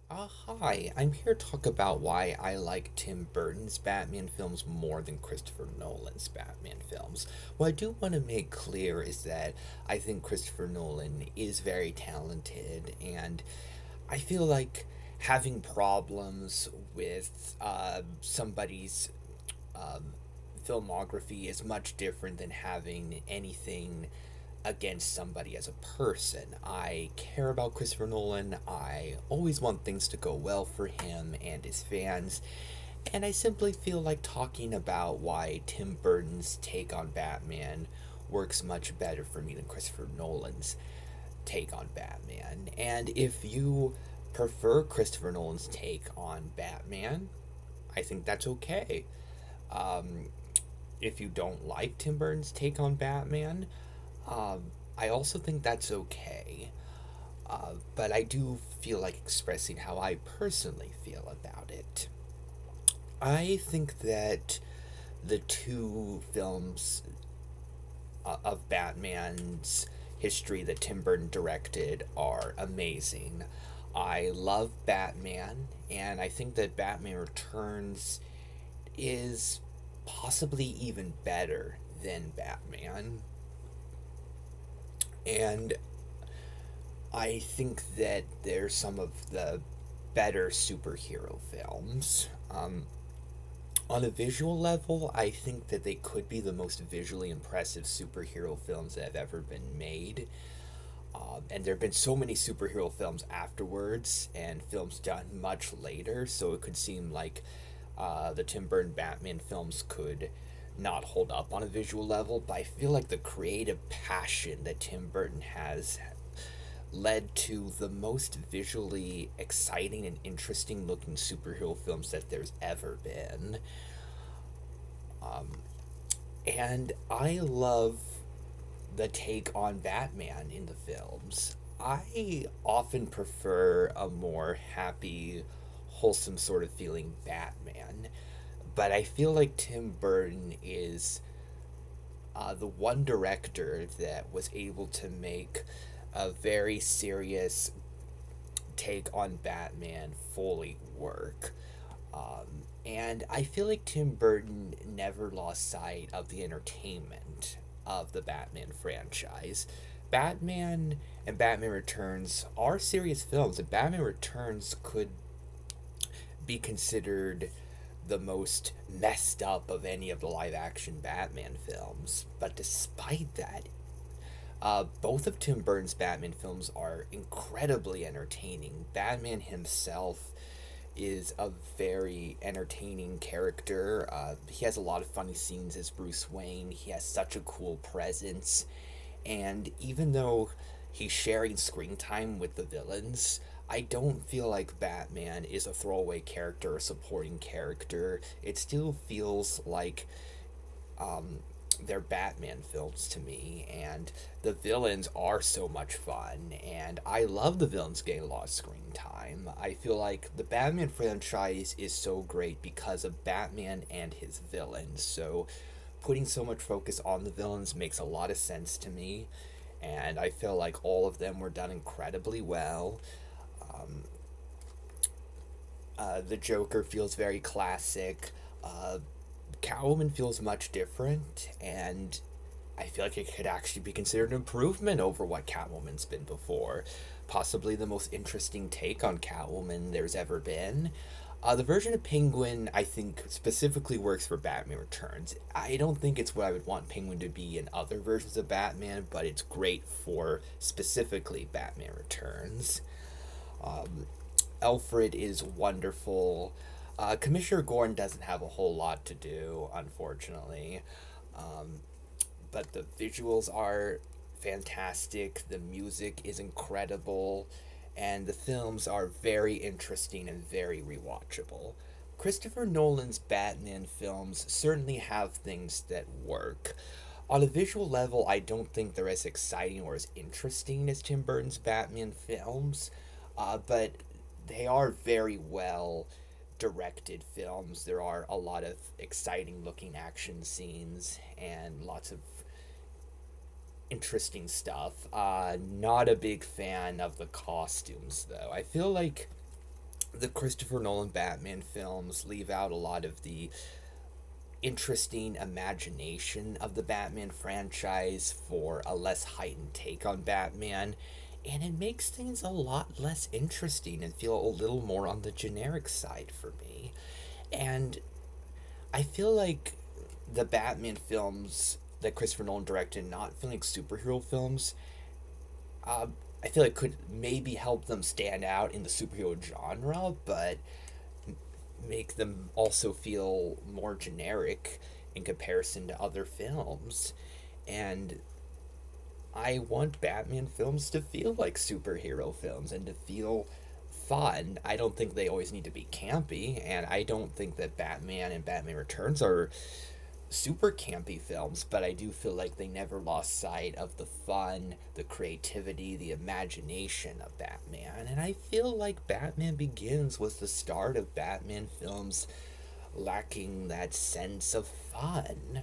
Hi, I'm here to talk about why I like Tim Burton's Batman films more than Christopher Nolan's Batman films. What I do want to make clear is that I think Christopher Nolan is very talented, and I feel like having problems with somebody's um, filmography is much different than having anything against somebody as a person. I care about Christopher Nolan. I always want things to go well for him and his fans. And I simply feel like talking about why Tim Burton's take on Batman works much better for me than Christopher Nolan's take on Batman. And if you prefer Christopher Nolan's take on Batman, I think that's okay. Um, if you don't like Tim Burton's take on Batman, I also think that's okay. But I do feel like expressing how I personally feel about it. I think that the two films of Batman's history that Tim Burton directed are amazing. I love Batman, and I think that Batman Returns is possibly even better than Batman. And I think that they're some of the better superhero films. On a visual level, I think that they could be the most visually impressive superhero films that have ever been made. And there have been so many superhero films afterwards and films done much later, so it could seem like the Tim Burton Batman films could not hold up on a visual level, but I feel like the creative passion that Tim Burton has led to the most visually exciting and interesting looking superhero films that there's ever been. And I love the take on Batman in the films. I often prefer a more happy, wholesome sort of feeling Batman, but I feel like Tim Burton is the one director that was able to make a very serious take on Batman fully work. And I feel like Tim Burton never lost sight of the entertainment of the Batman franchise. Batman and Batman Returns are serious films, and Batman Returns could be considered the most messed up of any of the live action Batman films. But despite that, both of Tim Burton's Batman films are incredibly entertaining. Batman himself is a very entertaining character. He has a lot of funny scenes as Bruce Wayne. He has such a cool presence. And even though he's sharing screen time with the villains, I don't feel like Batman is a throwaway character or supporting character. It still feels like um, they're Batman films to me, and the villains are so much fun, and I love the villains getting a lot of screen time. I feel like the Batman franchise is so great because of Batman and his villains, so putting so much focus on the villains makes a lot of sense to me, and I feel like all of them were done incredibly well. Um, the Joker feels very classic. Catwoman feels much different, and I feel like it could actually be considered an improvement over what Catwoman's been before. Possibly the most interesting take on Catwoman there's ever been. The version of Penguin, I think, specifically works for Batman Returns. I don't think it's what I would want Penguin to be in other versions of Batman, but it's great for specifically Batman Returns. Um, Alfred is wonderful. Commissioner Gordon doesn't have a whole lot to do, unfortunately. Um, but the visuals are fantastic, the music is incredible, and the films are very interesting and very rewatchable. Christopher Nolan's Batman films certainly have things that work. On a visual level, I don't think they're as exciting or as interesting as Tim Burton's Batman films, but they are very well directed films. There are a lot of exciting looking action scenes and lots of interesting stuff. Not a big fan of the costumes though. I feel like the Christopher Nolan Batman films leave out a lot of the interesting imagination of the Batman franchise for a less heightened take on Batman, and it makes things a lot less interesting and feel a little more on the generic side for me. And I feel like the Batman films that Christopher Nolan directed, not feeling like superhero films, uh, I feel like could maybe help them stand out in the superhero genre, but make them also feel more generic in comparison to other films. And I want Batman films to feel like superhero films and to feel fun. I don't think they always need to be campy, and I don't think that Batman and Batman Returns are super campy films, but I do feel like they never lost sight of the fun, the creativity, the imagination of Batman. And I feel like Batman Begins was the start of Batman films lacking that sense of fun.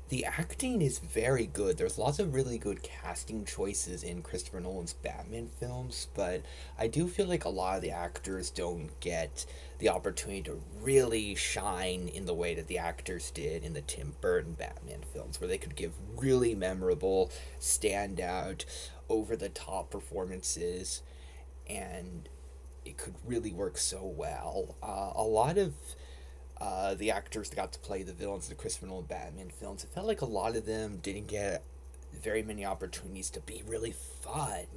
The acting is very good. There's lots of really good casting choices in Christopher Nolan's Batman films, but I do feel like a lot of the actors don't get the opportunity to really shine in the way that the actors did in the Tim Burton Batman films, where they could give really memorable, standout, over the top performances, and it could really work so well. A lot of the actors that got to play the villains in the Christopher Nolan Batman films, it felt like a lot of them didn't get very many opportunities to be really fun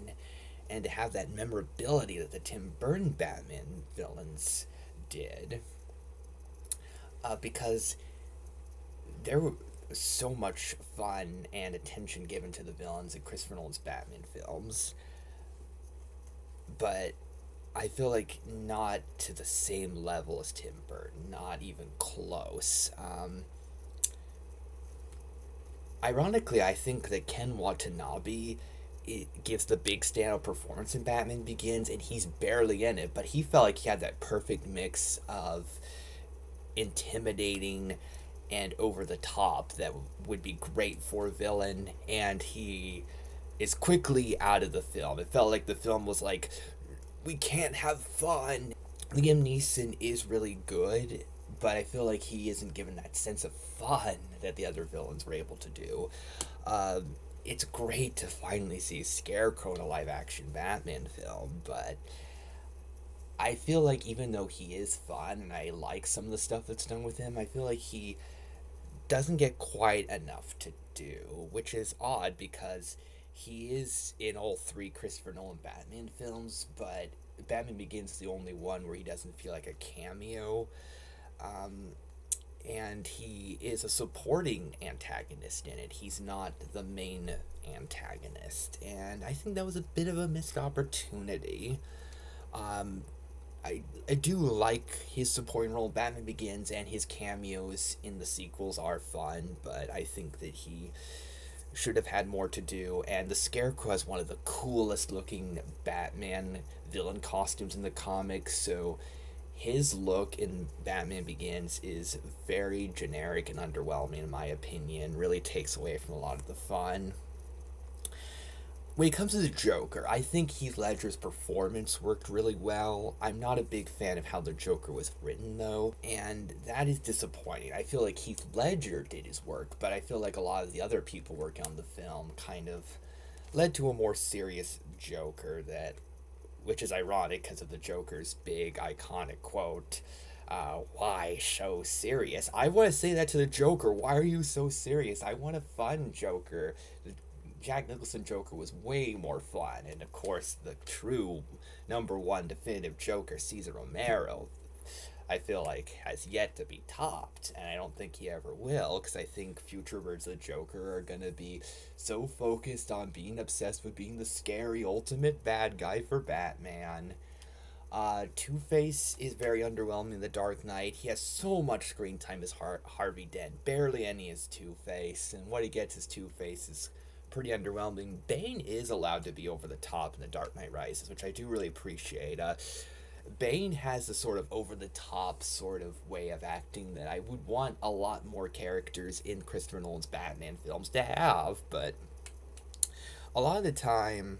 and to have that memorability that the Tim Burton Batman villains did. Because there was so much fun and attention given to the villains in Christopher Nolan's Batman films, but I feel like not to the same level as Tim Burton, not even close. Ironically, I think that Ken Watanabe, it gives the big standout performance in Batman Begins, and he's barely in it, but he felt like he had that perfect mix of intimidating and over the top that would be great for a villain, and he is quickly out of the film. It felt like the film was like, we can't have fun. Liam Neeson is really good, but I feel like he isn't given that sense of fun that the other villains were able to do. It's great to finally see Scarecrow in a live action Batman film, but I feel like even though he is fun and I like some of the stuff that's done with him, I feel like he doesn't get quite enough to do, which is odd because he is in all three Christopher Nolan Batman films, but Batman Begins is the only one where he doesn't feel like a cameo. Um, and he is a supporting antagonist in it. He's not the main antagonist. And I think that was a bit of a missed opportunity. Um, I do like his supporting role in Batman Begins, and his cameos in the sequels are fun, but I think that he should have had more to do. And the Scarecrow has one of the coolest looking Batman villain costumes in the comics, so his look in Batman Begins is very generic and underwhelming, in my opinion. Really takes away from a lot of the fun. When it comes to the Joker, I think Heath Ledger's performance worked really well. I'm not a big fan of how the Joker was written, though, and that is disappointing. I feel like Heath Ledger did his work, but I feel like a lot of the other people working on the film kind of led to a more serious Joker that, which is ironic because of the Joker's big iconic quote, why so serious? I want to say that to the Joker. Why are you so serious? I want a fun Joker. The Jack Nicholson Joker was way more fun, and of course, the true number one definitive Joker, Cesar Romero, I feel like has yet to be topped, and I don't think he ever will, because I think future versions of the Joker are gonna be so focused on being obsessed with being the scary ultimate bad guy for Batman. Two Face is very underwhelming in The Dark Knight. He has so much screen time as Harvey Dent, barely any as Two Face, and what he gets as Two Face is pretty underwhelming. Bane is allowed to be over the top in The Dark Knight Rises, which I do really appreciate. Bane has a sort of over the top sort of way of acting that I would want a lot more characters in Christopher Nolan's Batman films to have, but a lot of the time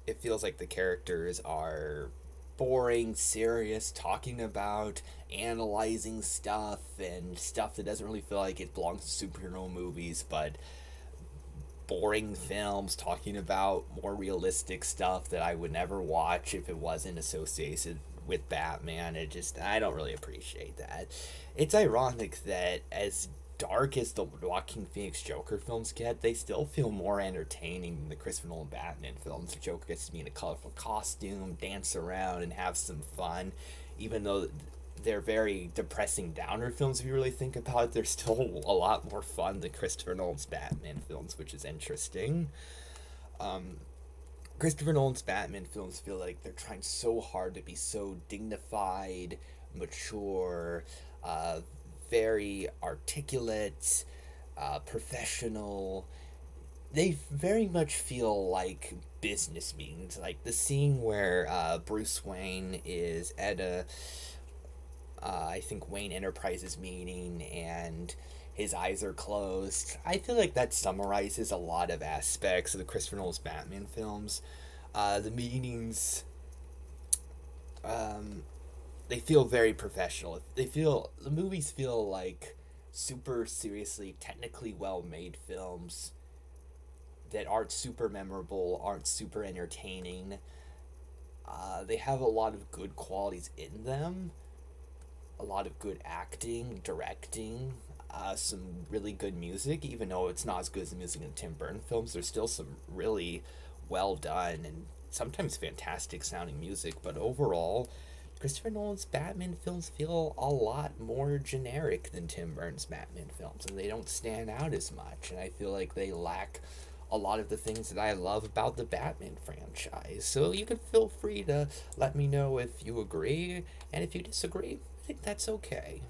it feels like the characters are boring, serious, talking about analyzing stuff and stuff that doesn't really feel like it belongs to superhero movies, but boring films talking about more realistic stuff that I would never watch if it wasn't associated with Batman. I don't really appreciate that. It's ironic that as dark as the Joaquin Phoenix Joker films get, they still feel more entertaining than the Christopher Nolan Batman films. The Joker gets to be in a colorful costume, dance around, and have some fun, even though they're very depressing downer films. If you really think about it, they're still a lot more fun than Christopher Nolan's Batman films, which is interesting. Christopher Nolan's Batman films feel like they're trying so hard to be so dignified, mature, uh, very articulate, professional. They very much feel like business meetings. Like the scene where Bruce Wayne is at I think Wayne Enterprises meeting and his eyes are closed. I feel like that summarizes a lot of aspects of the Christopher Nolan's Batman films. The meetings, um, they feel very professional. The movies feel like super seriously, technically well made films that aren't super memorable, aren't super entertaining. They have a lot of good qualities in them, a lot of good acting, directing, some really good music. Even though it's not as good as the music in Tim Burton films, there's still some really well done and sometimes fantastic sounding music. But overall, Christopher Nolan's Batman films feel a lot more generic than Tim Burton's Batman films, and they don't stand out as much. And I feel like they lack a lot of the things that I love about the Batman franchise. So you can feel free to let me know if you agree, and if you disagree, I think that's okay.